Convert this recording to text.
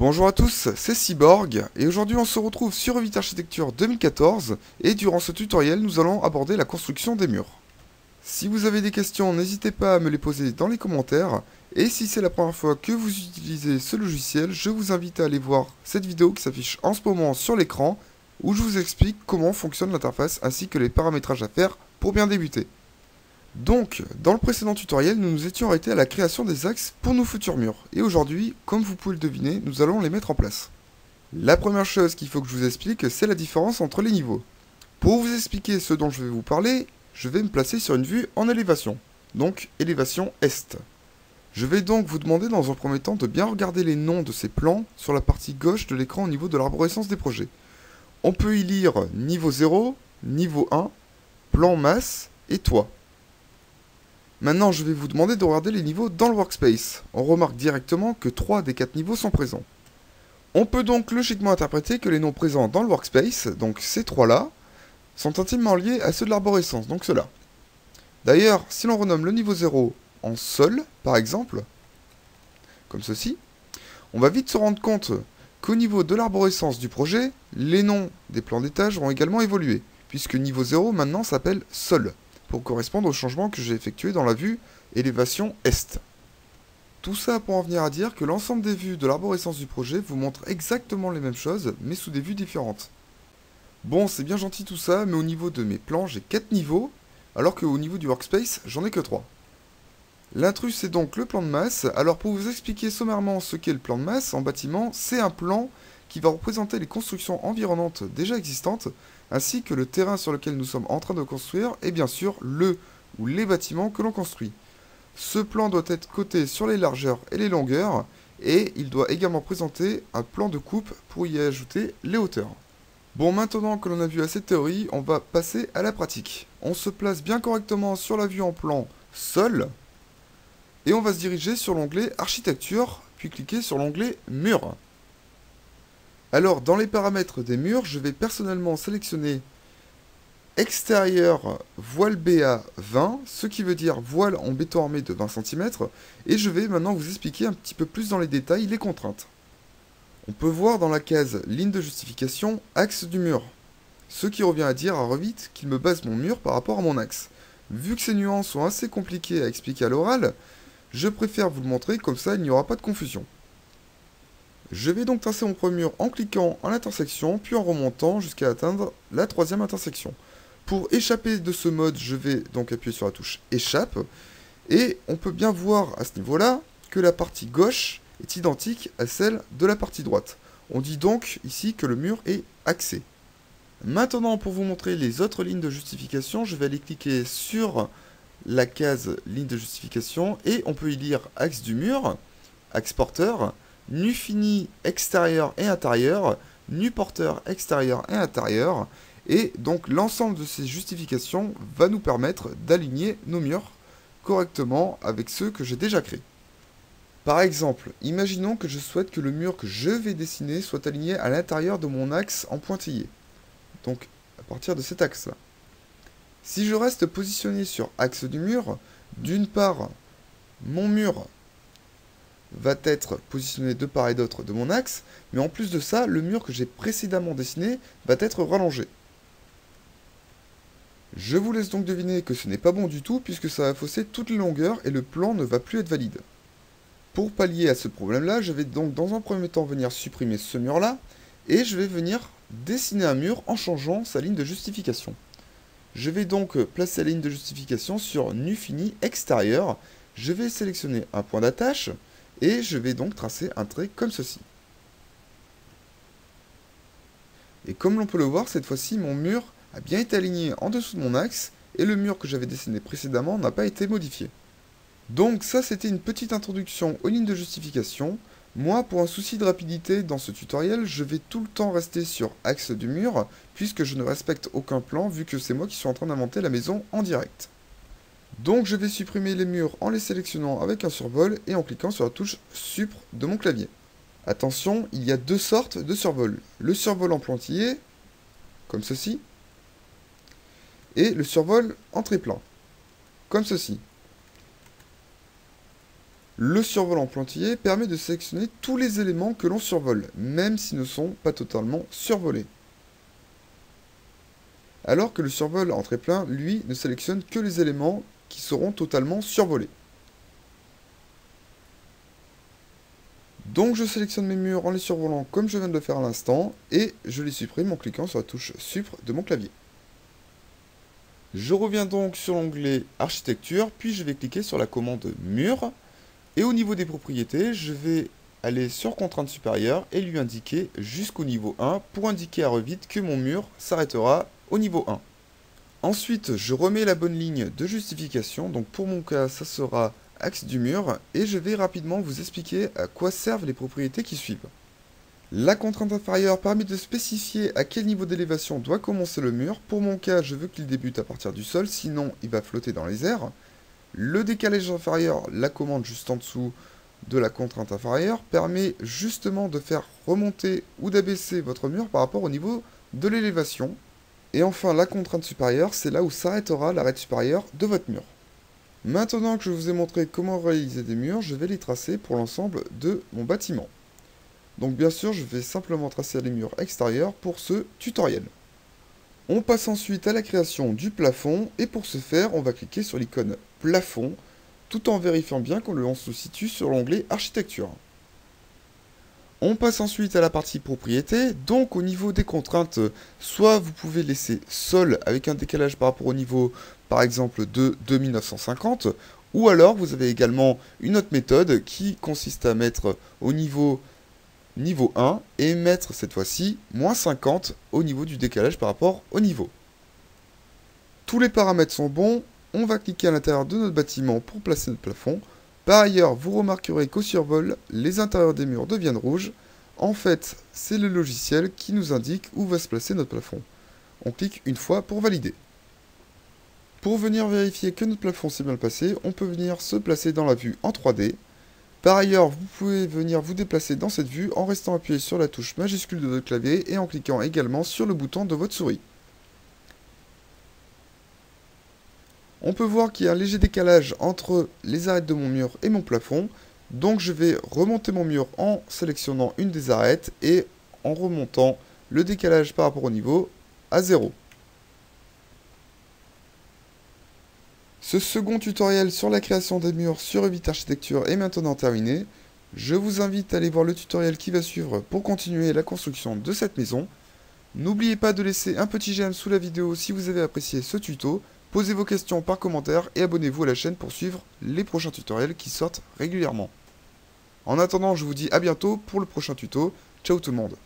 Bonjour à tous, c'est Cyborg, et aujourd'hui on se retrouve sur Revit Architecture 2014, et durant ce tutoriel nous allons aborder la construction des murs. Si vous avez des questions, n'hésitez pas à me les poser dans les commentaires, et si c'est la première fois que vous utilisez ce logiciel, je vous invite à aller voir cette vidéo qui s'affiche en ce moment sur l'écran, où je vous explique comment fonctionne l'interface ainsi que les paramétrages à faire pour bien débuter. Donc, dans le précédent tutoriel, nous nous étions arrêtés à la création des axes pour nos futurs murs. Et aujourd'hui, comme vous pouvez le deviner, nous allons les mettre en place. La première chose qu'il faut que je vous explique, c'est la différence entre les niveaux. Pour vous expliquer ce dont je vais vous parler, je vais me placer sur une vue en élévation. Donc, élévation Est. Je vais donc vous demander dans un premier temps de bien regarder les noms de ces plans sur la partie gauche de l'écran au niveau de l'arborescence des projets. On peut y lire niveau 0, niveau 1, plan masse et toit. Maintenant, je vais vous demander de regarder les niveaux dans le workspace. On remarque directement que 3 des 4 niveaux sont présents. On peut donc logiquement interpréter que les noms présents dans le workspace, donc ces 3-là, sont intimement liés à ceux de l'arborescence, donc ceux-là. D'ailleurs, si l'on renomme le niveau 0 en sol, par exemple, comme ceci, on va vite se rendre compte qu'au niveau de l'arborescence du projet, les noms des plans d'étage vont également évoluer, puisque niveau 0 maintenant s'appelle sol, pour correspondre au changement que j'ai effectué dans la vue élévation Est. Tout ça pour en venir à dire que l'ensemble des vues de l'arborescence du projet vous montre exactement les mêmes choses, mais sous des vues différentes. Bon, c'est bien gentil tout ça, mais au niveau de mes plans, j'ai 4 niveaux, alors qu'au niveau du workspace, j'en ai que 3. L'intrus, c'est donc le plan de masse. Alors pour vous expliquer sommairement ce qu'est le plan de masse en bâtiment, c'est un plan qui va représenter les constructions environnantes déjà existantes, ainsi que le terrain sur lequel nous sommes en train de construire, et bien sûr le ou les bâtiments que l'on construit. Ce plan doit être coté sur les largeurs et les longueurs, et il doit également présenter un plan de coupe pour y ajouter les hauteurs. Bon, maintenant que l'on a vu assez de théorie, on va passer à la pratique. On se place bien correctement sur la vue en plan sol, et on va se diriger sur l'onglet Architecture, puis cliquer sur l'onglet Murs. Alors, dans les paramètres des murs, je vais personnellement sélectionner extérieur voile BA 20, ce qui veut dire voile en béton armé de 20 cm, et je vais maintenant vous expliquer un petit peu plus dans les détails les contraintes. On peut voir dans la case ligne de justification axe du mur, ce qui revient à dire à Revit qu'il me base mon mur par rapport à mon axe. Vu que ces nuances sont assez compliquées à expliquer à l'oral, je préfère vous le montrer, comme ça il n'y aura pas de confusion. Je vais donc tracer mon premier mur en cliquant en intersection, puis en remontant jusqu'à atteindre la troisième intersection. Pour échapper de ce mode, je vais donc appuyer sur la touche échappe, et on peut bien voir à ce niveau-là que la partie gauche est identique à celle de la partie droite. On dit donc ici que le mur est axé. Maintenant, pour vous montrer les autres lignes de justification, je vais aller cliquer sur la case ligne de justification, et on peut y lire axe du mur, axe porteur, nu fini extérieur et intérieur, nu porteur extérieur et intérieur, et donc l'ensemble de ces justifications va nous permettre d'aligner nos murs correctement avec ceux que j'ai déjà créés. Par exemple, imaginons que je souhaite que le mur que je vais dessiner soit aligné à l'intérieur de mon axe en pointillé, donc à partir de cet axe-là. Si je reste positionné sur axe du mur, d'une part, mon mur va être positionné de part et d'autre de mon axe, mais en plus de ça, le mur que j'ai précédemment dessiné va être rallongé. Je vous laisse donc deviner que ce n'est pas bon du tout, puisque ça va fausser toutes les longueurs et le plan ne va plus être valide. Pour pallier à ce problème-là, je vais donc dans un premier temps venir supprimer ce mur-là, et je vais venir dessiner un mur en changeant sa ligne de justification. Je vais donc placer la ligne de justification sur nu fini extérieur, je vais sélectionner un point d'attache, et je vais donc tracer un trait comme ceci. Et comme l'on peut le voir, cette fois-ci, mon mur a bien été aligné en dessous de mon axe, et le mur que j'avais dessiné précédemment n'a pas été modifié. Donc ça, c'était une petite introduction aux lignes de justification. Moi, pour un souci de rapidité dans ce tutoriel, je vais tout le temps rester sur axe du mur, puisque je ne respecte aucun plan, vu que c'est moi qui suis en train d'inventer la maison en direct. Donc je vais supprimer les murs en les sélectionnant avec un survol et en cliquant sur la touche Supr de mon clavier. Attention, il y a deux sortes de survol. Le survol en pointillé, comme ceci, et le survol en triplan, comme ceci. Le survol en pointillé permet de sélectionner tous les éléments que l'on survole, même s'ils ne sont pas totalement survolés. Alors que le survol en trait-plein, lui, ne sélectionne que les éléments qui seront totalement survolés. Donc je sélectionne mes murs en les survolant comme je viens de le faire à l'instant, et je les supprime en cliquant sur la touche Suppr de mon clavier. Je reviens donc sur l'onglet Architecture, puis je vais cliquer sur la commande Mur, et au niveau des propriétés, je vais aller sur Contrainte supérieure et lui indiquer jusqu'au niveau 1 pour indiquer à Revit que mon mur s'arrêtera au niveau 1. Ensuite, je remets la bonne ligne de justification, donc pour mon cas, ça sera axe du mur, et je vais rapidement vous expliquer à quoi servent les propriétés qui suivent. La contrainte inférieure permet de spécifier à quel niveau d'élévation doit commencer le mur. Pour mon cas, je veux qu'il débute à partir du sol, sinon il va flotter dans les airs. Le décalage inférieur, la commande juste en dessous de la contrainte inférieure, permet justement de faire remonter ou d'abaisser votre mur par rapport au niveau de l'élévation. Et enfin, la contrainte supérieure, c'est là où s'arrêtera l'arête supérieure de votre mur. Maintenant que je vous ai montré comment réaliser des murs, je vais les tracer pour l'ensemble de mon bâtiment. Donc bien sûr, je vais simplement tracer les murs extérieurs pour ce tutoriel. On passe ensuite à la création du plafond, et pour ce faire, on va cliquer sur l'icône plafond, tout en vérifiant bien que l'on se situe sur l'onglet architecture. On passe ensuite à la partie propriété, donc au niveau des contraintes, soit vous pouvez laisser sol avec un décalage par rapport au niveau, par exemple de 2950, ou alors vous avez également une autre méthode qui consiste à mettre au niveau 1 et mettre cette fois-ci moins 50 au niveau du décalage par rapport au niveau. Tous les paramètres sont bons, on va cliquer à l'intérieur de notre bâtiment pour placer notre plafond. Par ailleurs, vous remarquerez qu'au survol, les intérieurs des murs deviennent rouges. En fait, c'est le logiciel qui nous indique où va se placer notre plafond. On clique une fois pour valider. Pour venir vérifier que notre plafond s'est bien passé, on peut venir se placer dans la vue en 3D. Par ailleurs, vous pouvez venir vous déplacer dans cette vue en restant appuyé sur la touche majuscule de votre clavier et en cliquant également sur le bouton de votre souris. On peut voir qu'il y a un léger décalage entre les arêtes de mon mur et mon plafond. Donc je vais remonter mon mur en sélectionnant une des arêtes et en remontant le décalage par rapport au niveau à 0. Ce second tutoriel sur la création des murs sur Revit Architecture est maintenant terminé. Je vous invite à aller voir le tutoriel qui va suivre pour continuer la construction de cette maison. N'oubliez pas de laisser un petit j'aime sous la vidéo si vous avez apprécié ce tuto. Posez vos questions par commentaire et abonnez-vous à la chaîne pour suivre les prochains tutoriels qui sortent régulièrement. En attendant, je vous dis à bientôt pour le prochain tuto. Ciao tout le monde!